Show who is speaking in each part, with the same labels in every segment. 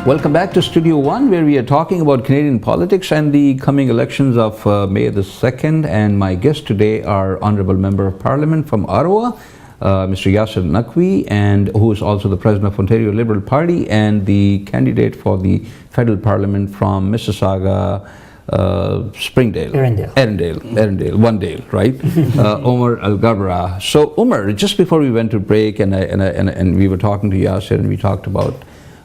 Speaker 1: Welcome back to Studio 1, where we are talking about Canadian politics and the coming elections of May the 2nd. And my guests today are Honourable Member of Parliament from Ottawa, Mr. Yasirnaqvi, and who is also the President of Ontario Liberal Party, and the candidate for the Federal Parliament from Mississauga, Springdale. Erindale, one Dale, right? Omar Al-Gabra. So, Omar, just before we went to break, and we were talking to Yasir, and we talked about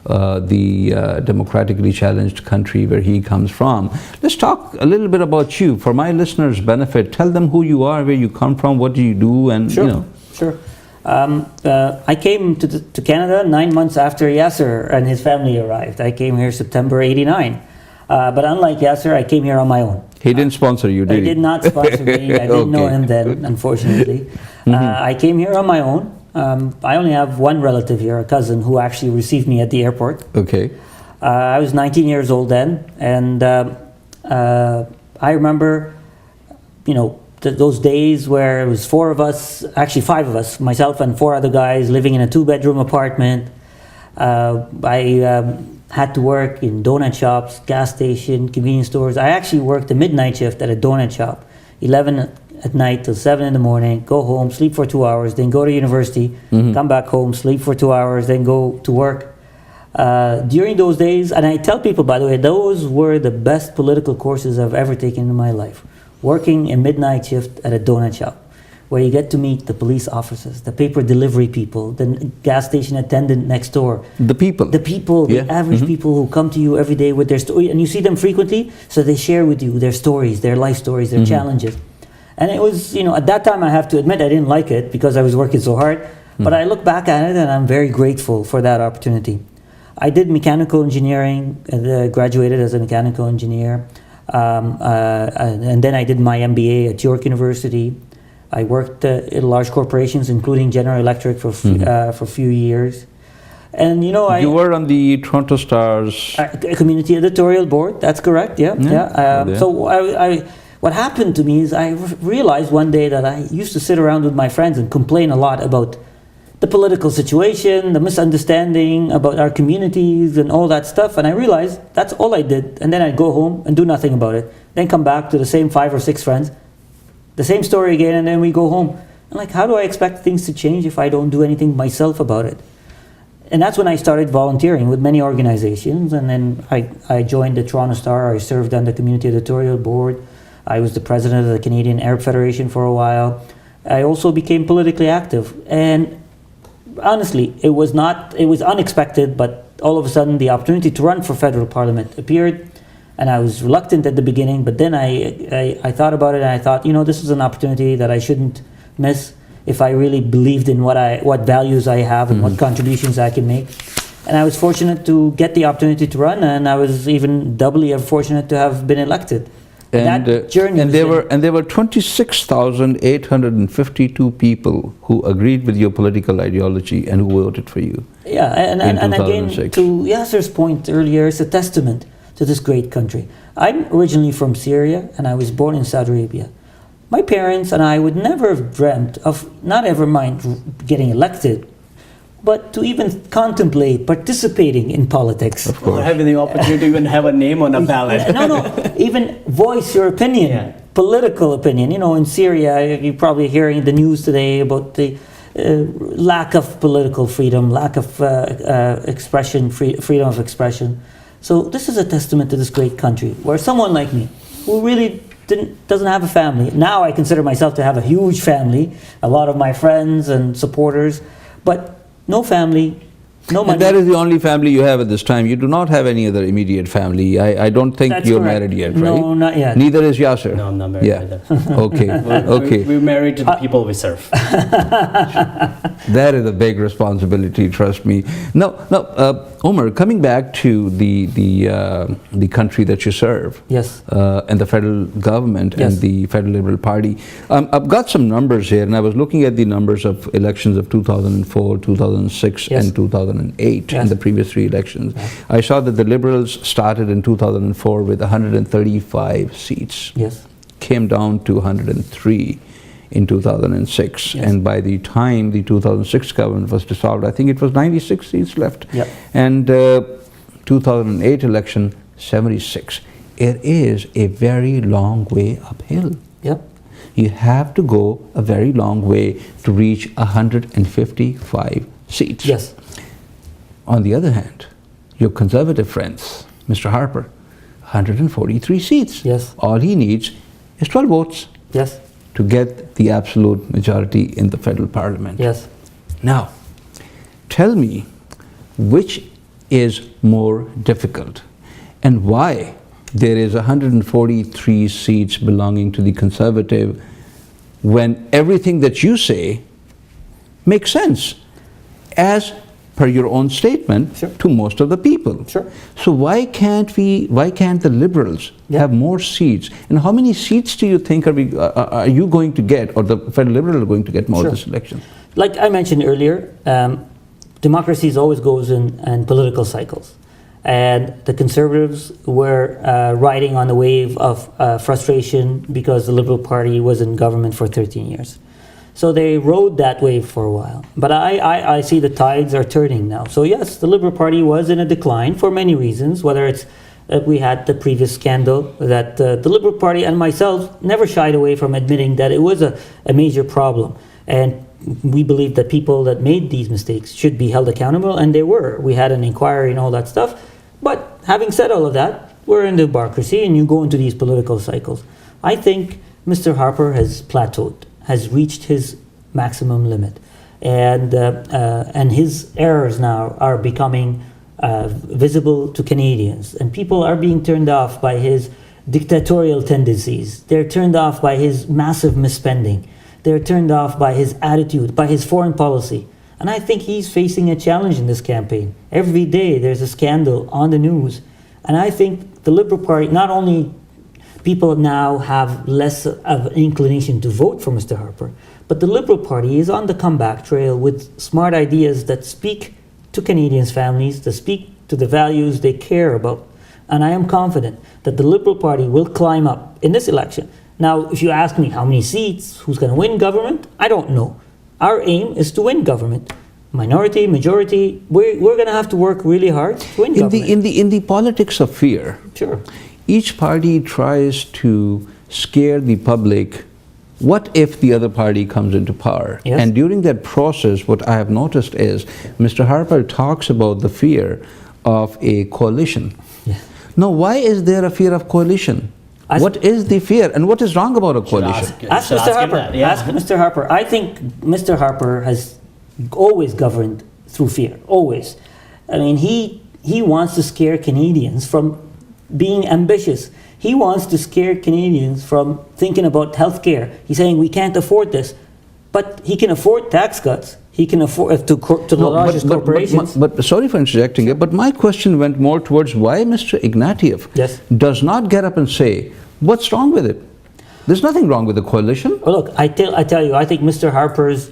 Speaker 1: the democratically challenged country where he comes from. Let's talk a little bit about you. For my listeners' benefit, tell them who you are, where you come from, what do you do, and
Speaker 2: sure,
Speaker 1: you know.
Speaker 2: Sure. I came to Canada 9 months after Yasir and his family arrived. I came here September '89. But unlike Yasir, I came here on my own.
Speaker 1: He didn't sponsor you, did he?
Speaker 2: He did not sponsor me. I didn't know him then, unfortunately. I came here on my own. I only have one relative here, a cousin, who actually received me at the airport.
Speaker 1: Okay.
Speaker 2: I was 19 years old then, and I remember, those days where it was four of us, actually five of us, myself and four other guys living in a two-bedroom apartment. I had to work in donut shops, gas station, convenience stores. I actually worked a midnight shift at a donut shop, 11 at night till 7 in the morning, go home, sleep for 2 hours, then go to university, come back home, sleep for 2 hours, then go to work. During those days, and I tell people, by the way, those were the best political courses I've ever taken in my life. Working a midnight shift at a donut shop, where you get to meet the police officers, the paper delivery people, the gas station attendant next door.
Speaker 1: The people,
Speaker 2: the average people who come to you every day with their story, and you see them frequently, so they share with you their stories, their life stories, their challenges. And it was, at that time, I have to admit, I didn't like it because I was working so hard. But I look back at it and I'm very grateful for that opportunity. I did mechanical engineering, graduated as a mechanical engineer. And then I did my MBA at York University. I worked in large corporations, including General Electric for a few years. And
Speaker 1: you were on the Toronto Star's
Speaker 2: community editorial board. That's correct. Yeah. So what happened to me is I realized one day that I used to sit around with my friends and complain a lot about the political situation, the misunderstanding about our communities and all that stuff. And I realized that's all I did. And then I'd go home and do nothing about it. Then come back to the same 5 or 6 friends, the same story again, and then we go home. I'm like, how do I expect things to change if I don't do anything myself about it? And that's when I started volunteering with many organizations. And then I joined the Toronto Star. I served on the community editorial board. I was the president of the Canadian Arab Federation for a while. I also became politically active. And honestly, it was unexpected, but all of a sudden the opportunity to run for federal parliament appeared. And I was reluctant at the beginning, but then I thought about it and I thought, this is an opportunity that I shouldn't miss if I really believed in what values I have and what contributions I can make. And I was fortunate to get the opportunity to run, and I was even doubly fortunate to have been elected.
Speaker 1: And there were 26,852 people who agreed with your political ideology and who voted for you.
Speaker 2: Yeah, and again, to Yasir's point earlier, it's a testament to this great country. I'm originally from Syria, and I was born in Saudi Arabia. My parents and I would never have dreamt of, not ever mind getting elected, but to even contemplate participating in politics.
Speaker 3: Of course. Or having the opportunity to even have a name on a ballot.
Speaker 2: Even voice your opinion, political opinion. In Syria, you're probably hearing the news today about the lack of political freedom, lack of freedom of expression. So this is a testament to this great country, where someone like me, who really doesn't have a family. Now I consider myself to have a huge family, a lot of my friends and supporters, but no family, no money.
Speaker 1: And that is the only family you have at this time. You do not have any other immediate family. I don't think you're married yet, right?
Speaker 2: No, not yet.
Speaker 1: Neither is Yasir.
Speaker 3: No, I'm not married either.
Speaker 1: Okay, okay.
Speaker 3: We're married to the people we serve.
Speaker 1: That is a big responsibility, trust me. No, Omar, coming back to the country that you serve,
Speaker 2: yes,
Speaker 1: and the federal government,
Speaker 2: yes,
Speaker 1: and the Federal Liberal Party, I've got some numbers here, and I was looking at the numbers of elections of 2004, 2006,
Speaker 2: yes,
Speaker 1: and 2008,
Speaker 2: yes,
Speaker 1: and the previous 3 elections. Yes. I saw that the Liberals started in 2004 with 135 seats,
Speaker 2: yes,
Speaker 1: came down to 103 in 2006, yes, and by the time the 2006 government was dissolved, I think it was 96 seats left.
Speaker 2: Yep.
Speaker 1: And 2008 election, 76. It is a very long way uphill.
Speaker 2: Yep.
Speaker 1: You have to go a very long way to reach 155 seats.
Speaker 2: Yes.
Speaker 1: On the other hand, your conservative friends, Mr. Harper, 143 seats.
Speaker 2: Yes.
Speaker 1: All he needs is 12 votes
Speaker 2: Yes.
Speaker 1: to get the absolute majority in the federal parliament.
Speaker 2: Yes.
Speaker 1: Now, tell me which is more difficult and why there is 143 seats belonging to the conservative when everything that you say makes sense as per your own statement
Speaker 2: Sure.
Speaker 1: to most of the people.
Speaker 2: Sure.
Speaker 1: So why can't the liberals have more seats? And how many seats do you think are you going to get, or the federal liberals are going to get more
Speaker 2: Sure.
Speaker 1: this election?
Speaker 2: Like I mentioned earlier, democracy always goes in political cycles. And the Conservatives were riding on the wave of frustration because the Liberal Party was in government for 13 years. So they rode that wave for a while. But I see the tides are turning now. So yes, the Liberal Party was in a decline for many reasons, whether it's that we had the previous scandal, that the Liberal Party and myself never shied away from admitting that it was a major problem. And we believe that people that made these mistakes should be held accountable, and they were. We had an inquiry and all that stuff. But having said all of that, we're in democracy and you go into these political cycles. I think Mr. Harper has plateaued, has reached his maximum limit. And his errors now are becoming visible to Canadians. And people are being turned off by his dictatorial tendencies. They're turned off by his massive misspending. They're turned off by his attitude, by his foreign policy. And I think he's facing a challenge in this campaign. Every day there's a scandal on the news. And I think the Liberal Party, not only people now have less of an inclination to vote for Mr. Harper, but the Liberal Party is on the comeback trail with smart ideas that speak to Canadians' families, that speak to the values they care about. And I am confident that the Liberal Party will climb up in this election. Now, if you ask me how many seats, who's going to win government, I don't know. Our aim is to win government. Minority, majority, we're going to have to work really hard to win government.
Speaker 1: In the politics of fear,
Speaker 2: Sure.
Speaker 1: each party tries to scare the public. What if the other party comes into power?
Speaker 2: Yes.
Speaker 1: And during that process, what I have noticed is Mr. Harper talks about the fear of a coalition.
Speaker 2: Yeah.
Speaker 1: Now, why is there a fear of coalition? What is the fear, and what is wrong about a coalition?
Speaker 2: Ask
Speaker 3: Should
Speaker 2: Mr.
Speaker 3: ask him
Speaker 2: Harper.
Speaker 3: that, yeah.
Speaker 2: Ask Mr. Harper. I think Mr. Harper has always governed through fear. Always. I mean, he wants to scare Canadians from being ambitious. He wants to scare Canadians from thinking about healthcare. He's saying we can't afford this, but he can afford tax cuts. He can afford to the largest corporations.
Speaker 1: But sorry for interjecting it, but my question went more towards why Mr. Ignatieff
Speaker 2: Yes.
Speaker 1: does not get up and say, what's wrong with it? There's nothing wrong with the coalition.
Speaker 2: Well, look, I tell you, I think Mr. Harper's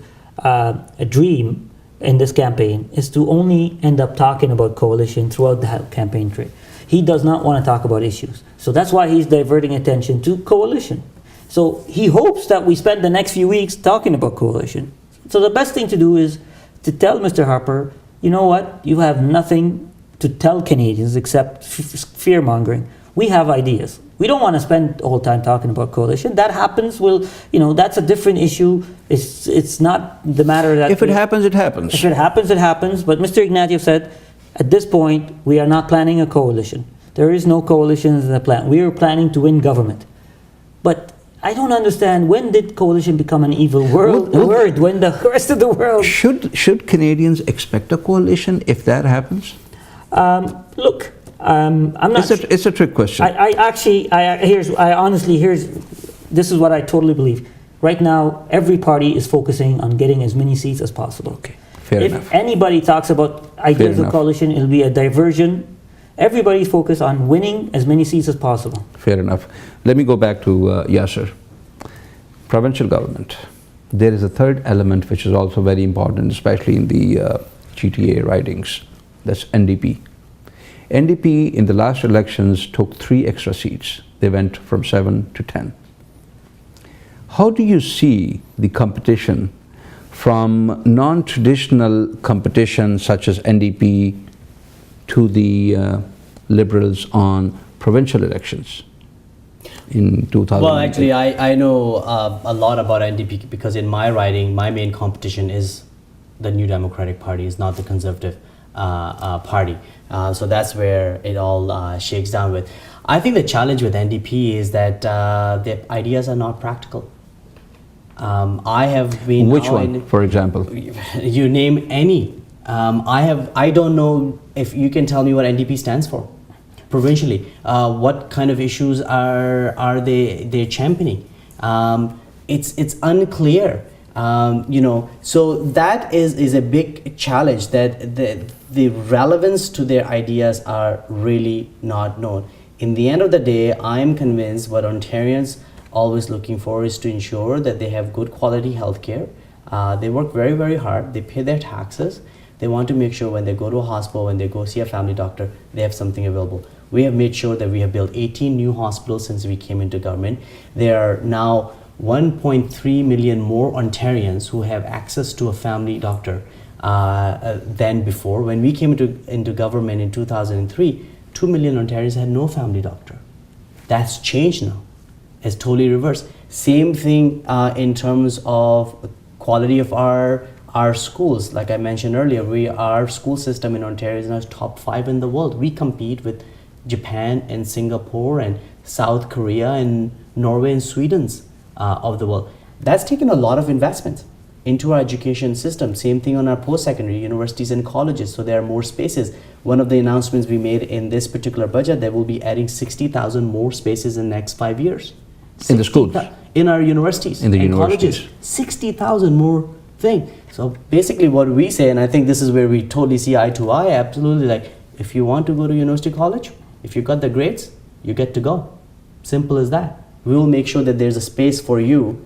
Speaker 2: dream in this campaign is to only end up talking about coalition throughout the campaign trail. He does not want to talk about issues. So that's why he's diverting attention to coalition. So he hopes that we spend the next few weeks talking about coalition. So the best thing to do is to tell Mr. Harper, you know what, you have nothing to tell Canadians except fear-mongering. We have ideas. We don't want to spend all the time talking about coalition. That happens, that's a different issue. It's not the matter that...
Speaker 1: If it happens, it happens.
Speaker 2: If it happens, it happens. But Mr. Ignatieff said, at this point, we are not planning a coalition. There is no coalition in the plan. We are planning to win government. But I don't understand, when did coalition become an evil word when the rest of the world...
Speaker 1: Should Canadians expect a coalition if that happens?
Speaker 2: Look, I'm not...
Speaker 1: It's a trick question.
Speaker 2: This is what I totally believe. Right now, every party is focusing on getting as many seats as possible.
Speaker 1: Okay, fair enough.
Speaker 2: If anybody talks about ideas of coalition, it'll be a diversion. Everybody's focused on winning as many seats as possible.
Speaker 1: Fair enough. Let me go back to Yasir. Provincial government. There is a third element which is also very important, especially in the GTA ridings. That's NDP. NDP in the last elections took 3 extra seats. They went from 7 to 10. How do you see the competition from non-traditional competition such as NDP to the Liberals on provincial elections in 2000?
Speaker 3: Well, actually, I know a lot about NDP because in my riding, my main competition is the New Democratic Party, is not the Conservative Party. So that's where it all shakes down with. I think the challenge with NDP is that the ideas are not practical. I have been...
Speaker 1: Which one, for example?
Speaker 3: You name any. I don't know if you can tell me what NDP stands for provincially. What kind of issues are they championing? It's unclear. So that is a big challenge, that the relevance to their ideas are really not known. In the end of the day, I am convinced what Ontarians always looking for is to ensure that they have good quality healthcare. They work very, very hard. They pay their taxes. They want to make sure when they go to a hospital, when they go see a family doctor, they have something available. We have made sure that we have built 18 new hospitals since we came into government. There are now 1.3 million more Ontarians who have access to a family doctor than before. When we came into government in 2003, 2 million Ontarians had no family doctor. That's changed now. It's totally reversed. Same thing in terms of quality of our schools. Like I mentioned earlier, our school system in Ontario is now top 5 in the world. We compete with Japan and Singapore and South Korea and Norway and Sweden's of the world. That's taken a lot of investment into our education system. Same thing on our post-secondary universities and colleges. So there are more spaces. One of the announcements we made in this particular budget, that we'll be adding 60,000 more spaces in the next 5 years.
Speaker 1: In the schools?
Speaker 3: In our universities.
Speaker 1: In the
Speaker 3: and
Speaker 1: universities.
Speaker 3: Colleges. 60,000 more thing. So basically what we say, and I think this is where we totally see eye to eye, absolutely, like if you want to go to university college, if you got the grades, you get to go. Simple as that. We will make sure that there's a space for you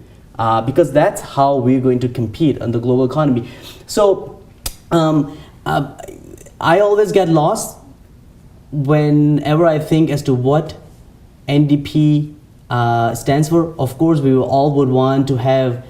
Speaker 3: because that's how we're going to compete on the global economy. So I always get lost whenever I think as to what NDP stands for. Of course, we all would want to have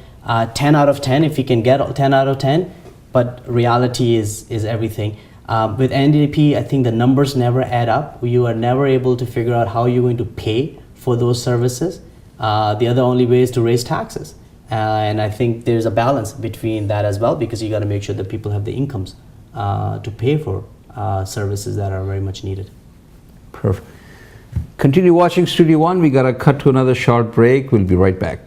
Speaker 3: 10 out of 10 if we can get 10 out of 10, but reality is everything. With NDP, I think the numbers never add up. You are never able to figure out how you're going to pay for those services. The other only way is to raise taxes. And I think there's a balance between that as well, because you got to make sure that people have the incomes to pay for services that are very much needed.
Speaker 1: Perfect. Continue watching Studio One. We got to cut to another short break. We'll be right back.